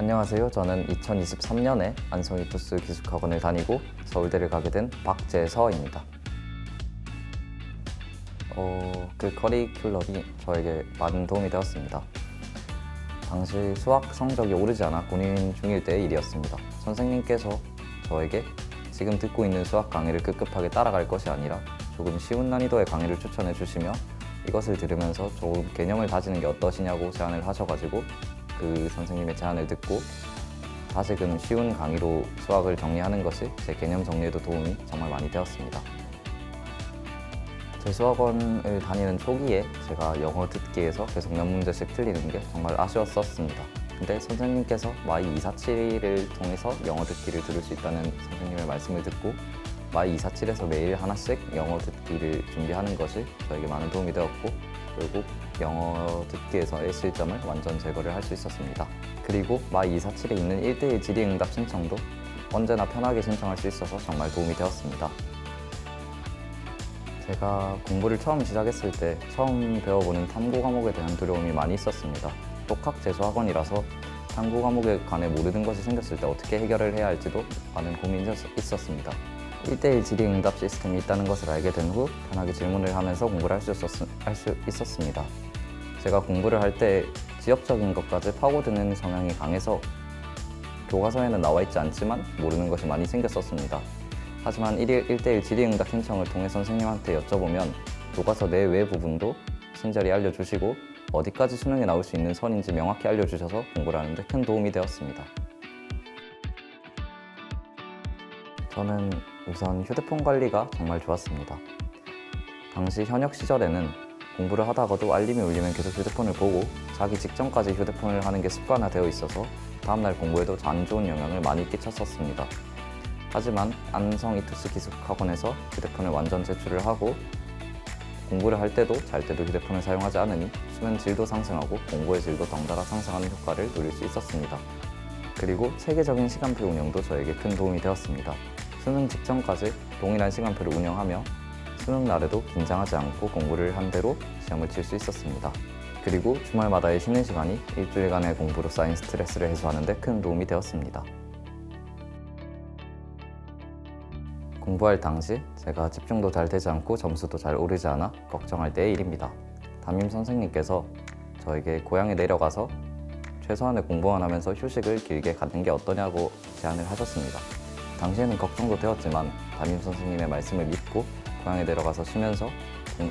안녕하세요. 저는 2023년에 안성이투스 기숙학원을 다니고 서울대를 가게 된 박재서입니다. 그 커리큘럼이 저에게 많은 도움이 되었습니다. 당시 수학 성적이 오르지 않아 고민 중일 때의 일이었습니다. 선생님께서 저에게 지금 듣고 있는 수학 강의를 급급하게 따라갈 것이 아니라 조금 쉬운 난이도의 강의를 추천해 주시며 이것을 들으면서 좋은 개념을 다지는 게 어떠시냐고 제안을 하셔가지고 그 선생님의 제안을 듣고 다시금 쉬운 강의로 수학을 정리하는 것이 제 개념 정리에도 도움이 정말 많이 되었습니다. 제 수학원을 다니는 초기에 제가 영어 듣기에서 계속 몇 문제씩 틀리는 게 정말 아쉬웠었습니다. 근데 선생님께서 마이 247을 통해서 영어 듣기를 들을 수 있다는 선생님의 말씀을 듣고 마이 247에서 매일 하나씩 영어 듣기를 준비하는 것이 저에게 많은 도움이 되었고 결국 영어 듣기에서의 실점을 완전 제거를 할 수 있었습니다. 그리고 마이 247에 있는 1대1 질의응답 신청도 언제나 편하게 신청할 수 있어서 정말 도움이 되었습니다. 제가 공부를 처음 시작했을 때 처음 배워보는 탐구 과목에 대한 두려움이 많이 있었습니다. 독학 재수학원이라서 탐구 과목에 관해 모르는 것이 생겼을 때 어떻게 해결을 해야 할지도 많은 고민이 있었습니다. 1대1 질의응답 시스템이 있다는 것을 알게 된 후 편하게 질문을 하면서 공부를 할 수 있었습니다. 제가 공부를 할 때 지역적인 것까지 파고드는 성향이 강해서 교과서에는 나와 있지 않지만 모르는 것이 많이 생겼었습니다. 하지만 1대1 질의응답 신청을 통해 선생님한테 여쭤보면 교과서 내외 부분도 친절히 알려주시고 어디까지 수능에 나올 수 있는 선인지 명확히 알려주셔서 공부를 하는데 큰 도움이 되었습니다. 저는 우선 휴대폰 관리가 정말 좋았습니다. 당시 현역 시절에는 공부를 하다가도 알림이 울리면 계속 휴대폰을 보고 자기 직전까지 휴대폰을 하는 게 습관화되어 있어서 다음날 공부에도 안 좋은 영향을 많이 끼쳤었습니다. 하지만 안성이투스 기숙학원에서 휴대폰을 완전 제출을 하고 공부를 할 때도 잘 때도 휴대폰을 사용하지 않으니 수면 질도 상승하고 공부의 질도 덩달아 상승하는 효과를 누릴 수 있었습니다. 그리고 체계적인 시간표 운영도 저에게 큰 도움이 되었습니다. 수능 직전까지 동일한 시간표를 운영하며 수능 날에도 긴장하지 않고 공부를 한 대로 시험을 칠 수 있었습니다. 그리고 주말마다의 쉬는 시간이 일주일간의 공부로 쌓인 스트레스를 해소하는 데 큰 도움이 되었습니다. 공부할 당시 제가 집중도 잘 되지 않고 점수도 잘 오르지 않아 걱정할 때의 일입니다. 담임 선생님께서 저에게 고향에 내려가서 최소한의 공부만 하면서 휴식을 길게 갖는 게 어떠냐고 제안을 하셨습니다. 당시에는 걱정도 되었지만 담임 선생님의 말씀을 믿고 고향에 내려가서 쉬면서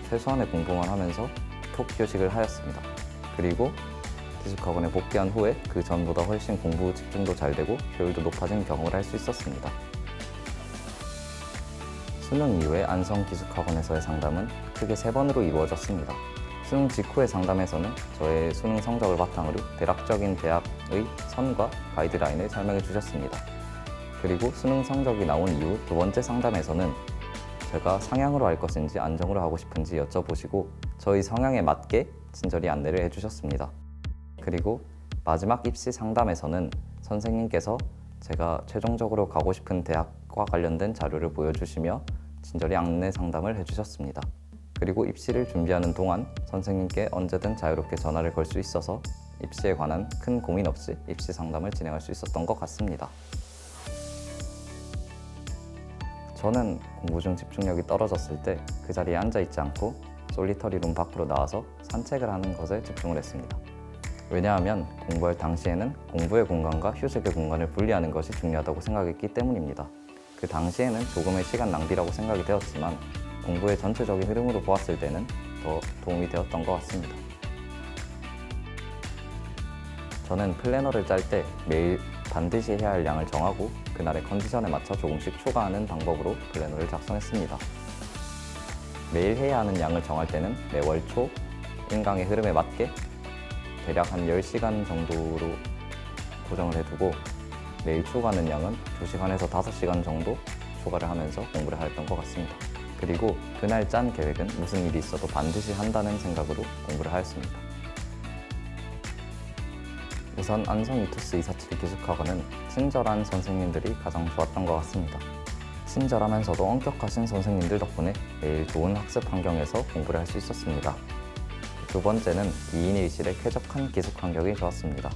최소한의 공부만 하면서 푹 휴식을 하였습니다. 그리고 기숙학원에 복귀한 후에 그 전보다 훨씬 공부 집중도 잘 되고 효율도 높아진 경험을 할 수 있었습니다. 수능 이후에 안성 기숙학원에서의 상담은 크게 3번으로 이루어졌습니다. 수능 직후의 상담에서는 저의 수능 성적을 바탕으로 대략적인 대학의 선과 가이드라인을 설명해 주셨습니다. 그리고 수능 성적이 나온 이후 2번째 상담에서는 제가 상향으로 할 것인지 안정으로 하고 싶은지 여쭤보시고 저희 성향에 맞게 친절히 안내를 해주셨습니다. 그리고 마지막 입시 상담에서는 선생님께서 제가 최종적으로 가고 싶은 대학과 관련된 자료를 보여주시며 친절히 안내 상담을 해주셨습니다. 그리고 입시를 준비하는 동안 선생님께 언제든 자유롭게 전화를 걸 수 있어서 입시에 관한 큰 고민 없이 입시 상담을 진행할 수 있었던 것 같습니다. 저는 공부 중 집중력이 떨어졌을 때 그 자리에 앉아있지 않고 솔리터리 룸 밖으로 나와서 산책을 하는 것에 집중을 했습니다. 왜냐하면 공부할 당시에는 공부의 공간과 휴식의 공간을 분리하는 것이 중요하다고 생각했기 때문입니다. 그 당시에는 조금의 시간 낭비라고 생각이 되었지만 공부의 전체적인 흐름으로 보았을 때는 더 도움이 되었던 것 같습니다. 저는 플래너를 짤 때 매일 반드시 해야 할 양을 정하고 그날의 컨디션에 맞춰 조금씩 초과하는 방법으로 플래너를 작성했습니다. 매일 해야 하는 양을 정할 때는 매월 초 인강의 흐름에 맞게 대략 한 10시간 정도로 고정을 해두고 매일 초과하는 양은 2시간에서 5시간 정도 초과를 하면서 공부를 하였던 것 같습니다. 그리고 그날 짠 계획은 무슨 일이 있어도 반드시 한다는 생각으로 공부를 하였습니다. 우선 안성이투스 247 기숙학원은 친절한 선생님들이 가장 좋았던 것 같습니다. 친절하면서도 엄격하신 선생님들 덕분에 매일 좋은 학습 환경에서 공부를 할 수 있었습니다. 두 번째는 2인 1실의 쾌적한 기숙 환경이 좋았습니다.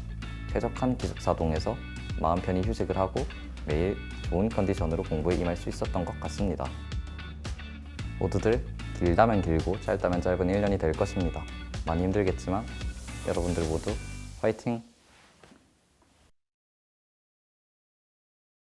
쾌적한 기숙사동에서 마음 편히 휴식을 하고 매일 좋은 컨디션으로 공부에 임할 수 있었던 것 같습니다. 모두들 길다면 길고 짧다면 짧은 1년이 될 것입니다. 많이 힘들겠지만 여러분들 모두 화이팅!